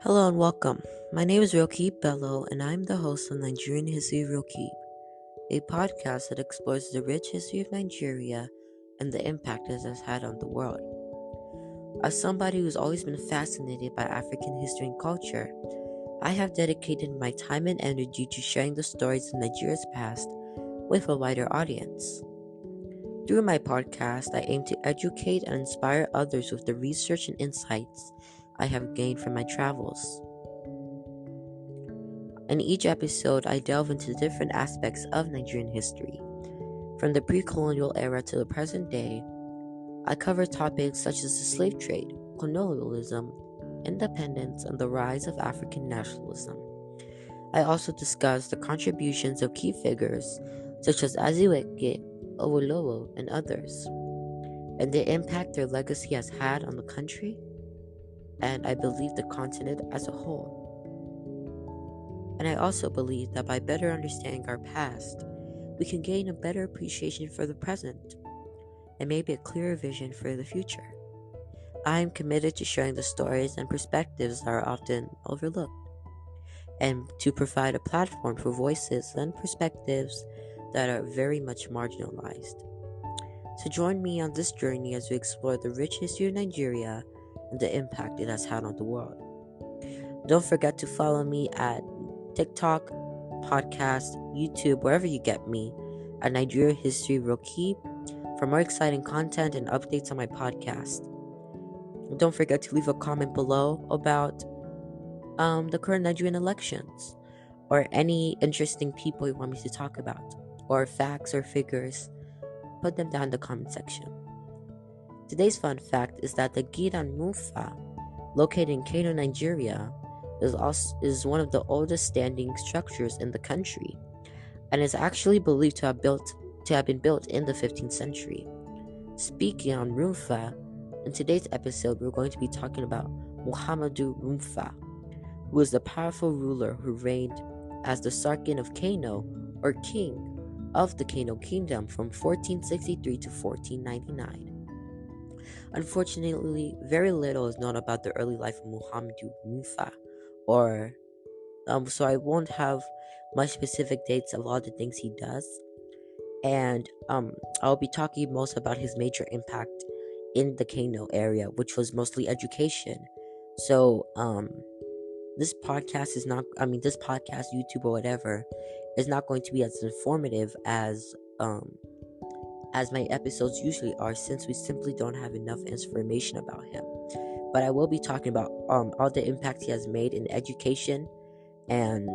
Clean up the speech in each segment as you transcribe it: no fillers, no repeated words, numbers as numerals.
Hello and welcome. My name is Rokeep Bello, and I'm the host of Nigerian History of Rokeep, a podcast that explores the rich history of Nigeria and the impact it has had on the world. As somebody who's always been fascinated by African history and culture, I have dedicated my time and energy to sharing the stories of Nigeria's past with a wider audience. Through my podcast, I aim to educate and inspire others with the research and insights I have gained from my travels. In each episode, I delve into different aspects of Nigerian history. From the pre-colonial era to the present day, I cover topics such as the slave trade, colonialism, independence, and the rise of African nationalism. I also discuss the contributions of key figures such as Aziweke, Awolowo, and others, and the impact their legacy has had on the country, and I believe the continent as a whole. And I also believe that by better understanding our past, we can gain a better appreciation for the present and maybe a clearer vision for the future. I am committed to sharing the stories and perspectives that are often overlooked and to provide a platform for voices and perspectives that are very much marginalized. So join me on this journey as we explore the rich history of Nigeria and the impact it has had on the world. Don't forget to follow me at TikTok, podcast, YouTube, wherever you get me, at Nigeria History Rokeep for more exciting content and updates on my podcast. Don't forget to leave a comment below about the current Nigerian elections or any interesting people you want me to talk about, or facts or figures. Put them down in the comment section. Today's fun fact is that the Gidan Mufa, located in Kano, Nigeria, is one of the oldest standing structures in the country, and is actually believed to have been built in the 15th century. Speaking on Rumfa, in today's episode, we're going to be talking about Muhammadu Rumfa, who was the powerful ruler who reigned as the Sarkin of Kano, or king of the Kano kingdom, from 1463 to 1499. Unfortunately, very little is known about the early life of Muhammadu Rumfa, so I won't have much specific dates of all the things he does, and I'll be talking most about his major impact in the Kano area, which was mostly education. So this podcast, YouTube or whatever, is not going to be as informative as my episodes usually are, since we simply don't have enough information about him. But I will be talking about all the impact he has made in education and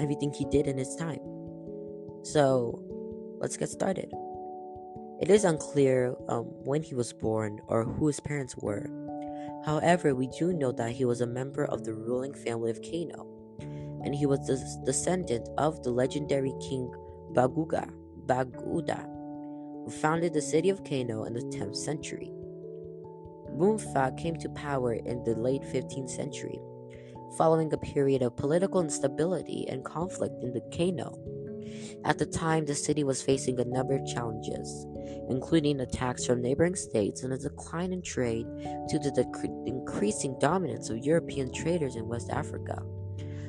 everything he did in his time. So let's get started. It is unclear when he was born or who his parents were. However, we do know that he was a member of the ruling family of Kano, and he was the descendant of the legendary king Baguda, who founded the city of Kano in the 10th century. Rumfa came to power in the late 15th century, following a period of political instability and conflict in the Kano. At the time, the city was facing a number of challenges, including attacks from neighboring states and a decline in trade due to the increasing dominance of European traders in West Africa.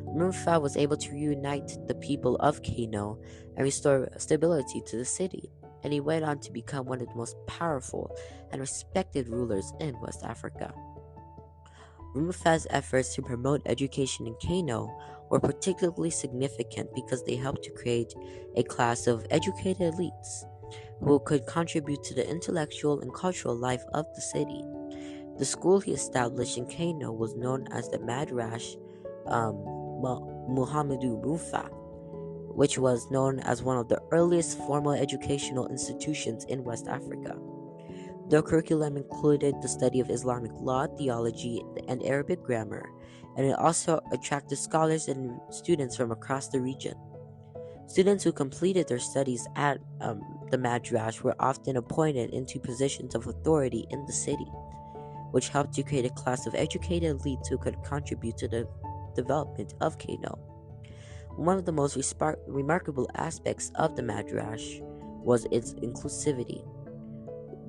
Rumfa was able to reunite the people of Kano and restore stability to the city, and he went on to become one of the most powerful and respected rulers in West Africa. Rumfa's efforts to promote education in Kano were particularly significant because they helped to create a class of educated elites who could contribute to the intellectual and cultural life of the city. The school he established in Kano was known as the Madrasah Muhammadu Rumfa, which was known as one of the earliest formal educational institutions in West Africa. The curriculum included the study of Islamic law, theology, and Arabic grammar, and it also attracted scholars and students from across the region. Students who completed their studies at the Madrasah were often appointed into positions of authority in the city, which helped to create a class of educated elites who could contribute to the development of Kano. One of the most remarkable aspects of the Madrasah was its inclusivity.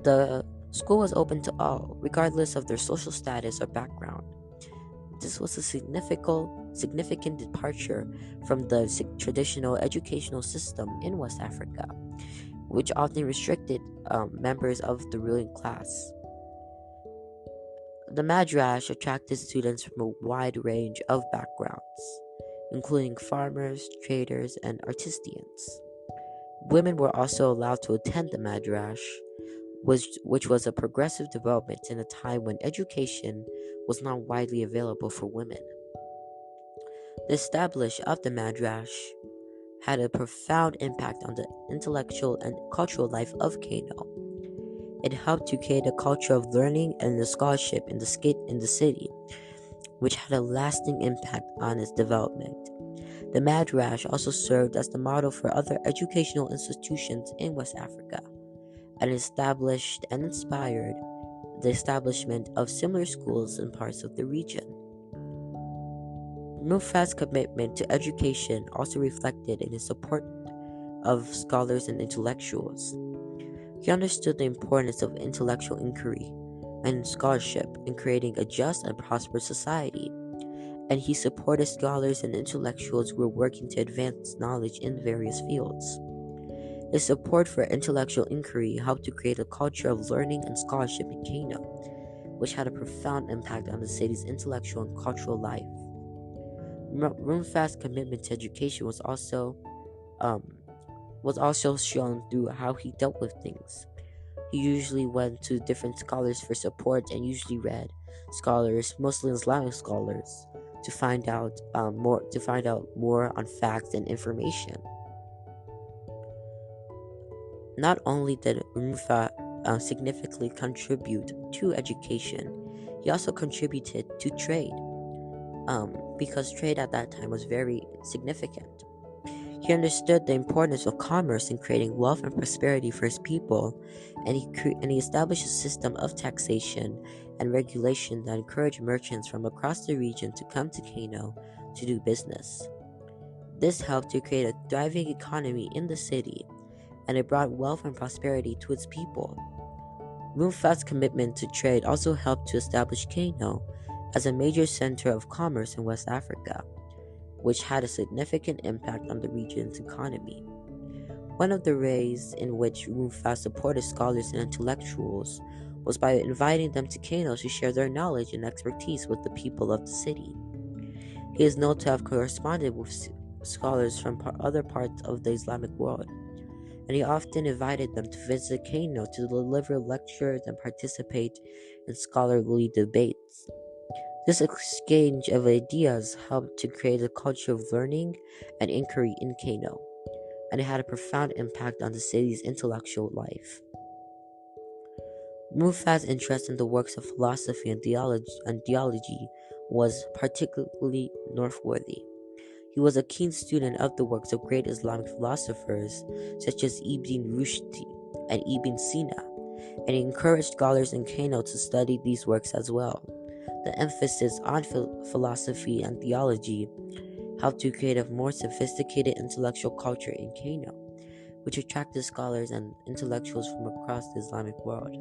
The school was open to all, regardless of their social status or background. this was a significant departure from the traditional educational system in West Africa, which often restricted members of the ruling class. The Madrash attracted students from a wide range of backgrounds, including farmers, traders, and artisans. Women were also allowed to attend the Madrash, which was a progressive development in a time when education was not widely available for women. The establishment of the Madrash had a profound impact on the intellectual and cultural life of Kano. It helped to create a culture of learning and scholarship in the city, which had a lasting impact on its development. The Madrash also served as the model for other educational institutions in West Africa, and established and inspired the establishment of similar schools in parts of the region. Rumfa's commitment to education also reflected in his support of scholars and intellectuals. He understood the importance of intellectual inquiry and scholarship in creating a just and prosperous society, and he supported scholars and intellectuals who were working to advance knowledge in various fields. His support for intellectual inquiry helped to create a culture of learning and scholarship in Kano, which had a profound impact on the city's intellectual and cultural life. Rumfa's commitment to education was also shown through how he dealt with things. He usually went to different scholars for support and usually read scholars, mostly Islamic scholars, to find out more on facts and information. Not only did Rumfa significantly contribute to education, he also contributed to trade, because trade at that time was very significant. He understood the importance of commerce in creating wealth and prosperity for his people, and he established a system of taxation and regulation that encouraged merchants from across the region to come to Kano to do business. This helped to create a thriving economy in the city, and it brought wealth and prosperity to its people. Rumfa's commitment to trade also helped to establish Kano as a major center of commerce in West Africa, which had a significant impact on the region's economy. One of the ways in which Rumfa supported scholars and intellectuals was by inviting them to Kano to share their knowledge and expertise with the people of the city. He is known to have corresponded with scholars from other parts of the Islamic world, and he often invited them to visit Kano to deliver lectures and participate in scholarly debates. This exchange of ideas helped to create a culture of learning and inquiry in Kano, and it had a profound impact on the city's intellectual life. Rumfa's interest in the works of philosophy and theology was particularly noteworthy. He was a keen student of the works of great Islamic philosophers such as Ibn Rushd and Ibn Sina, and he encouraged scholars in Kano to study these works as well. The emphasis on philosophy and theology helped to create a more sophisticated intellectual culture in Kano, which attracted scholars and intellectuals from across the Islamic world.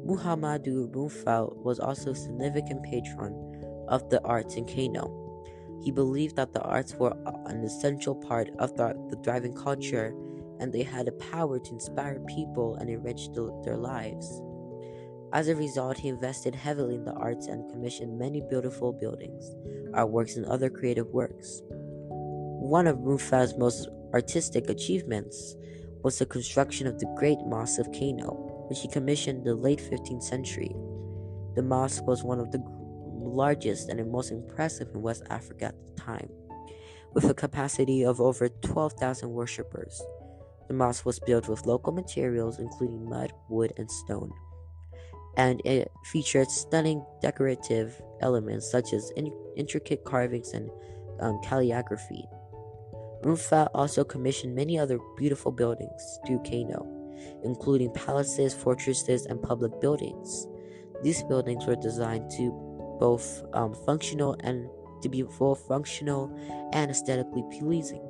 Muhammadu Rumfa was also a significant patron of the arts in Kano. He believed that the arts were an essential part of the thriving culture, and they had a power to inspire people and enrich their lives. As a result, he invested heavily in the arts and commissioned many beautiful buildings, artworks, and other creative works. One of Rumfa's most artistic achievements was the construction of the Great Mosque of Kano, which he commissioned in the late 15th century. The mosque was one of the largest and most impressive in West Africa at the time, with a capacity of over 12,000 worshippers. The mosque was built with local materials including mud, wood, and stone, and it featured stunning decorative elements such as intricate carvings and calligraphy. Rumfa also commissioned many other beautiful buildings through Kano, including palaces, fortresses, and public buildings. These buildings were designed to be both functional and aesthetically pleasing,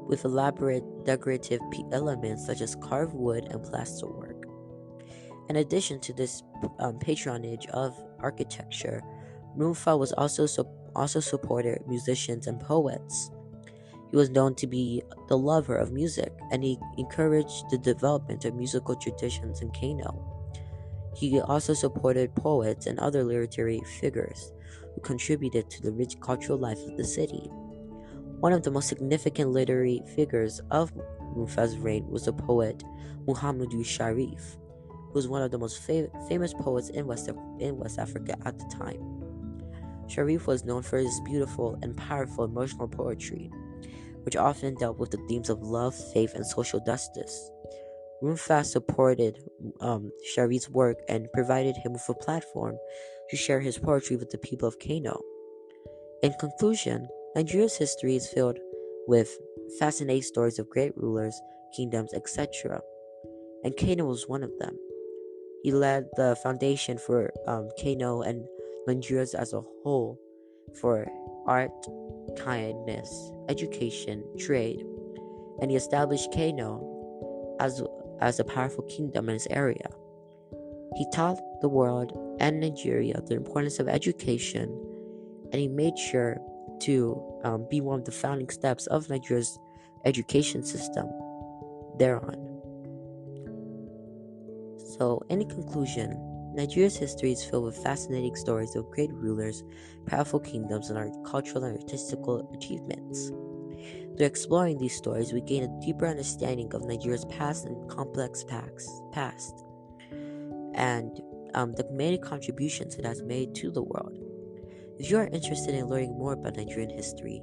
with elaborate decorative elements such as carved wood and plasterwork. In addition to this patronage of architecture, Rumfa was also supported musicians and poets. He was known to be the lover of music, and he encouraged the development of musical traditions in Kano. He also supported poets and other literary figures who contributed to the rich cultural life of the city. One of the most significant literary figures of Mufa's reign was the poet Muhammadu Sharif, who was one of the most famous poets in West Africa at the time. Sharif was known for his beautiful and powerful emotional poetry, which often dealt with the themes of love, faith, and social justice. Rumfa supported Sharif's work and provided him with a platform to share his poetry with the people of Kano. In conclusion, Nigeria's history is filled with fascinating stories of great rulers, kingdoms, etc., and Kano was one of them. He led the foundation for Kano and Nigeria as a whole for art, kindness, education, trade, and he established Kano as a powerful kingdom in his area. He taught the world and Nigeria the importance of education, and he made sure to be one of the founding steps of Nigeria's education system thereon. So, in conclusion, Nigeria's history is filled with fascinating stories of great rulers, powerful kingdoms, and our cultural and artistical achievements. Through exploring these stories, we gain a deeper understanding of Nigeria's past and complex past, and the many contributions it has made to the world. If you are interested in learning more about Nigerian history,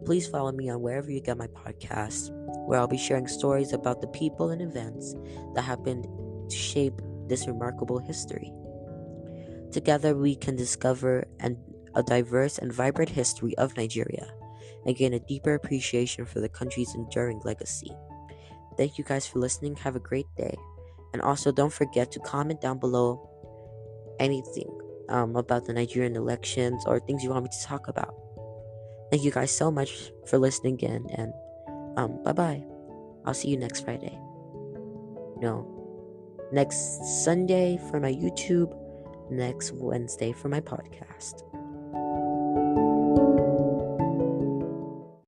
please follow me on wherever you get my podcasts, where I'll be sharing stories about the people and events that happened to shape this remarkable history. Together, we can discover a diverse and vibrant history of Nigeria and gain a deeper appreciation for the country's enduring legacy. Thank you guys for listening. Have a great day. And also, don't forget to comment down below anything about the Nigerian elections or things you want me to talk about. Thank you guys so much for listening again, and bye bye. I'll see you next Friday. No, next Sunday for my YouTube, next Wednesday for my podcast.